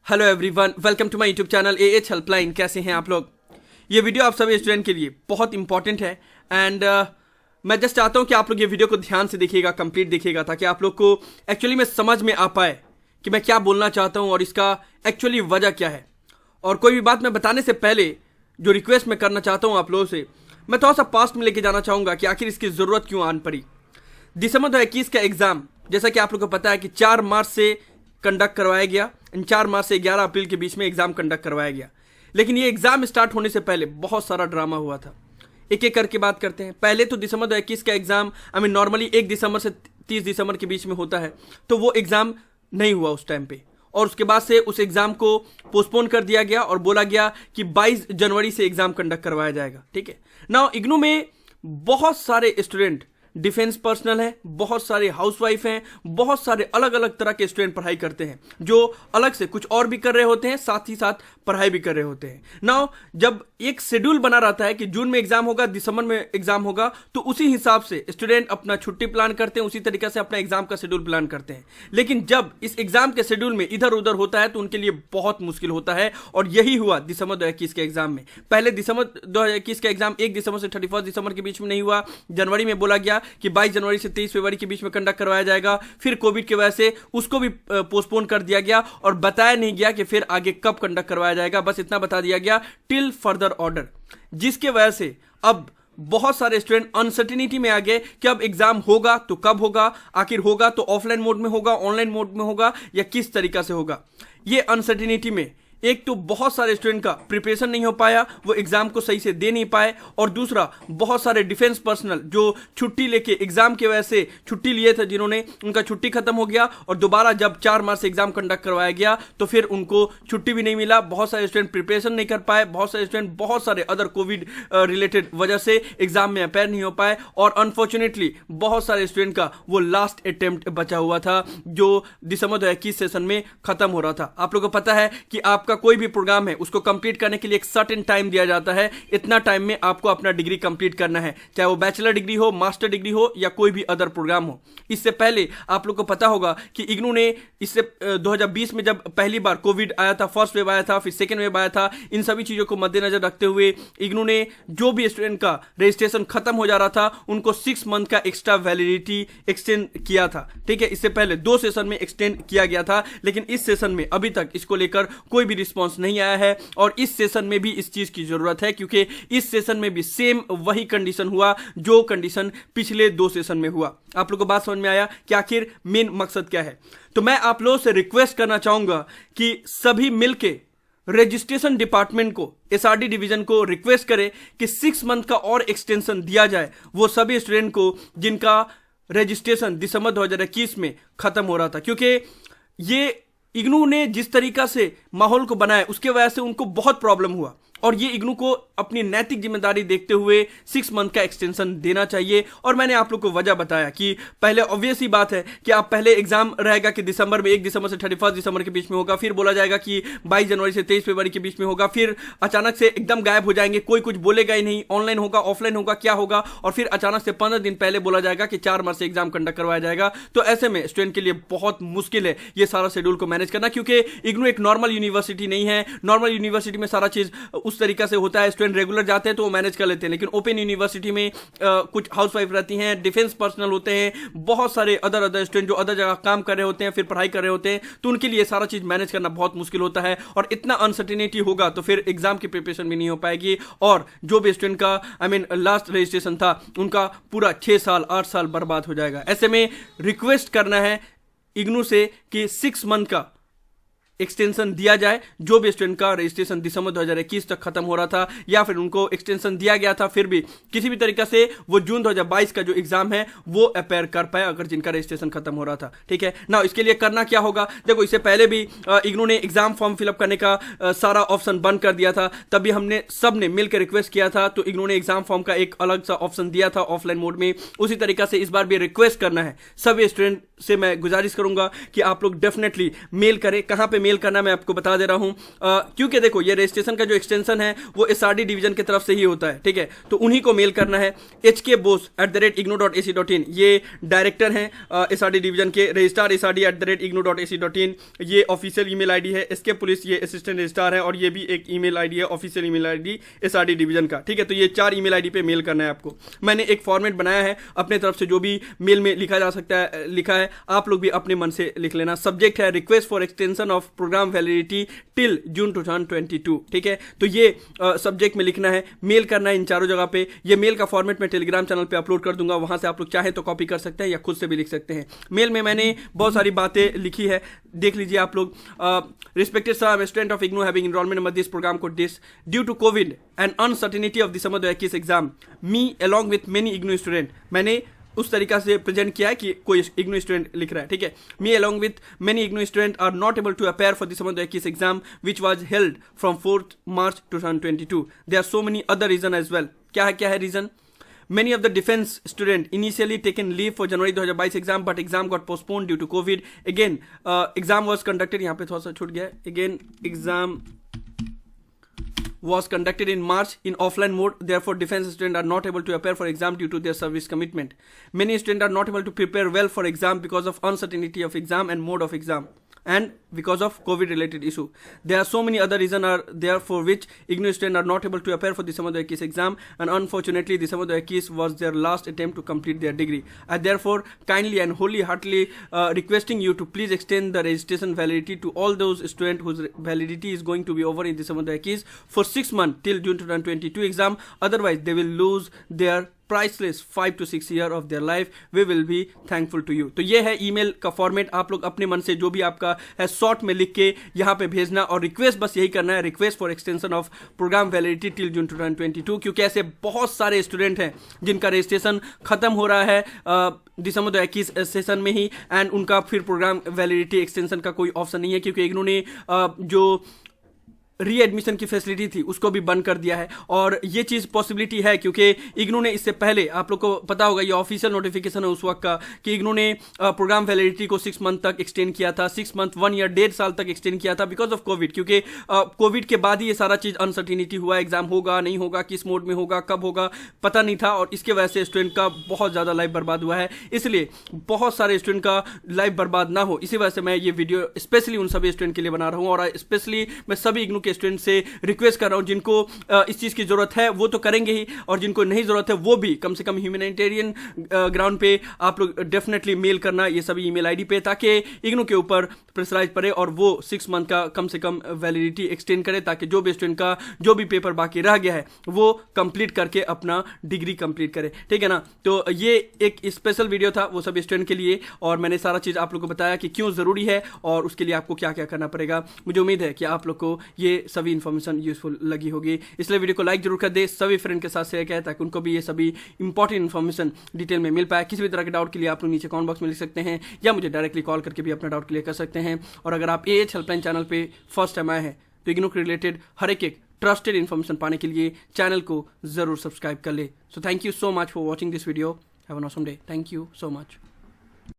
Hello everyone, welcome to my YouTube channel AH helpline. कैसे हैं आप लोग? ये वीडियो आप सभी स्टूडेंट के लिए बहुत इंपॉर्टेंट है एंड मैं जस्ट चाहता हूं कि आप लोग ये वीडियो को ध्यान से देखिएगा, कंप्लीट देखिएगा, ताकि आप लोग को एक्चुअली में समझ में आ पाए कि मैं क्या बोलना चाहता हूं और इसका एक्चुअली वजह क्या है। और कोई भी बात मैं बताने से पहले जो रिक्वेस्ट मैं करना चाहता हूँ आप लोगों से, मैं थोड़ा सा पास्ट में लेके जाना चाहूँगा कि आखिर इसकी ज़रूरत क्यों आन पड़ी। दिसंबर 2021 का एग्ज़ाम जैसा कि आप लोग को पता है कि 4 मार्च से कंडक्ट करवाया गया। इन 4 मार्च से 11 अप्रैल के बीच में एग्ज़ाम कंडक्ट करवाया गया। लेकिन ये एग्ज़ाम स्टार्ट होने से पहले बहुत सारा ड्रामा हुआ था। एक एक करके बात करते हैं। पहले तो दिसंबर 2021 का एग्ज़ाम नॉर्मली 1 दिसंबर से 30 दिसंबर के बीच में होता है, तो वो एग्ज़ाम नहीं हुआ उस टाइम पे। और उसके बाद से उस एग्ज़ाम को पोस्टपोन कर दिया गया और बोला गया कि 22 जनवरी से एग्ज़ाम कंडक्ट करवाया जाएगा। ठीक है ना। इग्नू में बहुत सारे स्टूडेंट डिफेंस पर्सनल हैं, बहुत सारे हाउसवाइफ हैं, बहुत सारे अलग अलग तरह के स्टूडेंट पढ़ाई करते हैं, जो अलग से कुछ और भी कर रहे होते हैं, साथ ही साथ पढ़ाई भी कर रहे होते हैं। नाउ जब एक शेड्यूल बना रहता है कि जून में एग्जाम होगा, दिसंबर में एग्जाम होगा, तो उसी हिसाब से स्टूडेंट अपना छुट्टी प्लान करते हैं, उसी तरीके से अपना एग्जाम का शेड्यूल प्लान करते हैं। लेकिन जब इस एग्जाम के शेड्यूल में इधर उधर होता है तो उनके लिए बहुत मुश्किल होता है। और यही हुआ दिसंबर 2021 के एग्जाम में। पहले दिसंबर 2021 का एग्जाम 1 दिसंबर से 31 दिसंबर के बीच में नहीं हुआ। जनवरी में बोला गया कि 22 जनवरी से 23 फरवरी के बीच में कंडक्ट करवाया जाएगा। फिर कोविड की वजह से उसको भी पोस्टपोन कर दिया गया और बताया नहीं गया कि फिर आगे कब कंडक्ट करवाया जाएगा। बस इतना बता दिया गया टिल फर्दर ऑर्डर, जिसके वजह से अब बहुत सारे स्टूडेंट अनसर्टेनिटी में आ गए कि अब एग्जाम होगा तो कब होगा, आखिर होगा तो ऑफलाइन मोड में होगा, ऑनलाइन मोड में होगा, या किस तरीका से होगा। ये अनसर्टेनिटी में एक तो बहुत सारे स्टूडेंट का प्रिपरेशन नहीं हो पाया, वो एग्जाम को सही से दे नहीं पाए, और दूसरा बहुत सारे डिफेंस पर्सनल जो छुट्टी लेके एग्जाम की वजह से छुट्टी लिए थे, जिन्होंने उनका छुट्टी खत्म हो गया और दोबारा जब 4 मार्च से एग्जाम कंडक्ट करवाया गया तो फिर उनको छुट्टी भी नहीं मिला। बहुत सारे स्टूडेंट प्रिपरेशन नहीं कर पाए, बहुत सारे स्टूडेंट बहुत सारे अदर कोविड रिलेटेड वजह से एग्जाम में अपेयर नहीं हो पाए, और अनफॉर्चुनेटली बहुत सारे स्टूडेंट का वो लास्ट अटेम्प्ट बचा हुआ था जो दिसंबर 2021 सेशन में खत्म हो रहा था। आप लोगों को पता है कि आपका कोई भी प्रोग्राम है उसको कंप्लीट करने के लिए एक सर्टेन टाइम दिया जाता है। इतना टाइम में आपको अपना डिग्री कंप्लीट करना है, चाहे वो बैचलर डिग्री हो, मास्टर डिग्री हो, या कोई भी अदर प्रोग्राम हो। इससे पहले आप लोग को पता होगा कि इग्नू ने इससे 2020 में जब पहली बार कोविड आया था, फर्स्ट वेव आया था, फिर सेकेंड वेव आया था, इन सभी चीजों को मद्देनजर रखते हुए इग्नू ने जो भी स्टूडेंट का रजिस्ट्रेशन खत्म हो जा रहा था उनको 6 मंथ का एक्स्ट्रा वैलिडिटी एक्सटेंड किया था। ठीक है, इससे पहले 2 सेशन में एक्सटेंड किया गया था, लेकिन इस सेशन में अभी तक इसको लेकर कोई भी रिस्पॉन्स नहीं आया है। और इस सेशन में भी इस चीज की जरूरत है, क्योंकि इस सेशन में भी सेम वही कंडीशन हुआ जो कंडीशन पिछले 2 सेशन में हुआ। आप लोगों को बात समझ में आया कि आखिर मेन मकसद क्या है? तो मैं आप लोगों से रिक्वेस्ट करना चाहूंगा कि सभी मिलके रजिस्ट्रेशन डिपार्टमेंट को, एसआरडी डिवीजन को रिक्वेस्ट करें कि 6 मंथ का और एक्सटेंशन दिया जाए वो सभी स्टूडेंट को जिनका रजिस्ट्रेशन दिसंबर 2021 में खत्म हो रहा था। क्योंकि ये इग्नू ने जिस तरीका से माहौल को बनाया उसके वजह से उनको बहुत प्रॉब्लम हुआ, और ये इग्नू को अपनी नैतिक जिम्मेदारी देखते हुए 6 मंथ का एक्सटेंशन देना चाहिए। और मैंने आप लोग को वजह बताया कि पहले ऑब्वियस ही बात है कि आप पहले एग्जाम रहेगा कि दिसंबर में 1 दिसंबर से 31 दिसंबर के बीच में होगा, फिर बोला जाएगा कि 22 जनवरी से 23 फरवरी के बीच में होगा, फिर अचानक से एकदम गायब हो जाएंगे, कोई कुछ बोलेगा ही नहीं, ऑनलाइन होगा, ऑफलाइन होगा, क्या होगा, और फिर अचानक से 15 दिन पहले बोला जाएगा कि 4 मार्च से एग्जाम कंडक्ट करवाया जाएगा। तो ऐसे में स्टूडेंट के लिए बहुत मुश्किल है ये सारा शेड्यूल को मैनेज करना, क्योंकि इग्नू एक नॉर्मल यूनिवर्सिटी नहीं है। नॉर्मल यूनिवर्सिटी में सारा चीज उस तरीका से होता है, स्टूडेंट रेगुलर जाते हैं तो वो मैनेज कर लेते हैं। लेकिन ओपन यूनिवर्सिटी में कुछ हाउसवाइफ रहती हैं, डिफेंस पर्सनल होते हैं, बहुत सारे अदर स्टूडेंट जो अदर जगह काम कर रहे होते हैं, फिर पढ़ाई कर रहे होते हैं, तो उनके लिए सारा चीज मैनेज करना बहुत मुश्किल होता है। और इतना अनसर्टेनिटी होगा तो फिर एग्जाम की प्रिपरेशन भी नहीं हो पाएगी, और जो भी स्टूडेंट का लास्ट रजिस्ट्रेशन था उनका पूरा 6 साल 8 साल बर्बाद हो जाएगा। ऐसे में रिक्वेस्ट करना है इग्नू से कि 6 मंथ का एक्सटेंशन दिया जाए। जो भी स्टूडेंट का रजिस्ट्रेशन दिसंबर 2021 तक खत्म हो रहा था, या फिर उनको एक्सटेंशन दिया गया था, फिर भी किसी भी तरीका से वो जून 2022 का जो एग्जाम है वो अपेयर कर पाए, अगर जिनका रजिस्ट्रेशन खत्म हो रहा था। ठीक है ना। इसके लिए करना क्या होगा? देखो, इससे पहले भी इग्नू ने एग्जाम फॉर्म फिलअप करने का सारा ऑप्शन बंद कर दिया था, तभी हमने सब ने मिलकर रिक्वेस्ट किया था, तो इग्नू ने एग्जाम फॉर्म का एक अलग सा ऑप्शन दिया था ऑफलाइन मोड में। उसी तरीका से इस बार भी रिक्वेस्ट करना है सभी स्टूडेंट से, मैं गुजारिश करूंगा कि आप लोग डेफिनेटली मेल करें। कहां पे मेल करना मैं आपको बता दे रहा हूं, क्योंकि देखो ये रजिस्ट्रेशन का जो एक्सटेंशन है वो SRD डिवीजन की तरफ से ही होता है, ठीक है। तो उन्हीं को मेल करना है। hkbose@ignou.ac.in ये डायरेक्टर हैं SRD डिवीजन के, रजिस्ट्रार SRD@ignou.ac.in ये ऑफिशियल ईमेल आईडी है। SK पुलिस ये असिस्टेंट रजिस्ट्रार है और ये भी एक ईमेल आईडी है, official email ID SRD division का, ठीक है। तो ये 4 ईमेल आईडी पे मेल करना है आपको। मैंने एक फॉर्मेट बनाया है अपने तरफ से, जो भी मेल में लिखा जा सकता है लिखा है, आप लोग भी अपने मन से लिख लेना। सब्जेक्ट है request for extension of programme validity till June 2022, ठीक है। तो ये सब्जेक्ट में लिखना है, मेल करना है इन चारों जगह पे। ये मेल का फॉर्मेट मैं टेलीग्राम चैनल पे अपलोड कर दूंगा, वहां से आप लोग चाहे तो कॉपी कर सकते हैं या खुद से भी लिख सकते हैं। मेल में मैंने बहुत सारी बातें लिखी है, देख लीजिए आप लोग। Respected sir, I am student of IGNOU having enrolment number this programme code this due to COVID and uncertainty of December 2021 exam me along with many IGNOU student. मैंने उस तरीका से प्रेजेंट किया है कि कोई इग्नू स्टूडेंट लिख रहा है, ठीक है। Me along with many IGNOU student are not able to appear for December 2021 exam which was held from 4 March 2022। There are so many other reason as well. क्या है रीजन? Many of the defense student initially taken leave for January 2022 exam, but exam got postponed due to COVID. Again, exam was conducted. यहाँ पे थोड़ा सा छूट गया है. Again, exam was conducted in March in offline mode. Therefore, defense students are not able to appear for exam due to their service commitment. Many students are not able to prepare well for exam because of uncertainty of exam and mode of exam, and because of COVID related issue. There are so many other reasons are there for which IGNOU students are not able to appear for December 2021 exam, and unfortunately December 2021 was their last attempt to complete their degree. I therefore kindly and wholeheartedly requesting you to please extend the registration validity to all those students whose validity is going to be over in December 2021 for 6 months till June 2022 exam. Otherwise they will lose their प्राइसलेस 5 to 6 year of their life. We will be thankful to you. तो ये है email का format. आप लोग अपने मन से जो भी आपका है शॉर्ट में लिख के यहाँ पे भेजना, और रिक्वेस्ट बस यही करना है, request for extension of programme validity till June 2022, क्योंकि ऐसे बहुत सारे स्टूडेंट हैं जिनका रजिस्ट्रेशन खत्म हो रहा है दिसंबर 2021 सेशन में ही, एंड उनका फिर प्रोग्राम वैलिडिटी एक्सटेंशन का कोई ऑप्शन नहीं है, क्योंकि इग्नू ने जो रीएडमिशन की फैसिलिटी थी उसको भी बंद कर दिया है. और ये चीज़ पॉसिबिलिटी है क्योंकि इग्नू ने इससे पहले, आप लोग को पता होगा, ये ऑफिशियल नोटिफिकेशन है उस वक्त का, कि इग्नू ने प्रोग्राम वैलिडिटी को 6 मंथ तक एक्सटेंड किया था, 6 मंथ 1 ईयर 1.5 साल तक एक्सटेंड किया था बिकॉज ऑफ कोविड. क्योंकि कोविड के बाद ही ये सारा चीज़ अनसर्टिनिटी हुआ, एग्जाम होगा नहीं होगा, किस मोड में होगा, कब होगा, पता नहीं था, और इसके वजह से स्टूडेंट का बहुत ज़्यादा लाइफ बर्बाद हुआ है. इसलिए बहुत सारे स्टूडेंट का लाइफ बर्बाद ना हो, इसी वजह से मैं ये वीडियो स्पेशली उन सभी स्टूडेंट के लिए बना रहा हूँ. और स्पेशली मैं सभी इग्नू के स्टूडेंट से रिक्वेस्ट कर रहा हूं, जिनको इस चीज की जरूरत है वो तो करेंगे ही, और जिनको नहीं जरूरत है वो भी कम से कम ह्यूमैनिटेरियन ग्राउंड पे आप लोग डेफिनेटली मेल करना ये सभी ईमेल आईडी पे, ताकि इग्नू के ऊपर प्रेशराइज पड़े और वो 6 मंथ का कम से कम वैलिडिटी एक्सटेंड करे, ताकि जो भी स्टूडेंट का जो भी पेपर बाकी रह गया है वो कंप्लीट करके अपना डिग्री कंप्लीट करे. ठीक है ना. तो ये एक स्पेशल वीडियो था वो सभी स्टूडेंट के लिए, और मैंने सारा चीज आप लोग को बताया कि क्यों जरूरी है और उसके लिए आपको क्या क्या करना पड़ेगा. मुझे उम्मीद है कि आप लोग को ये सभी इन्फॉर्मेशन यूजफुल लगी होगी, इसलिए वीडियो को लाइक जरूर कर दे, सभी फ्रेंड के साथ शेयर करें ताकि उनको भी ये सभी इंपॉर्टेंट इन्फॉर्मेशन डिटेल में मिल पाए. किसी भी तरह के डाउट के लिए आप लोग नीचे कमेंट बॉक्स में लिख सकते हैं या मुझे डायरेक्टली कॉल करके भी अपना डाउट क्लियर कर सकते हैं. और अगर आप AH हेल्पलाइन चैनल पे फर्स्ट टाइम आए हैं तो इग्नू के रिलेटेड हर एक ट्रस्टेड इन्फॉर्मेशन पाने के लिए चैनल को जरूर सब्सक्राइब कर ले. So thank you so much for watching this video. Have an awesome day. Thank you so much.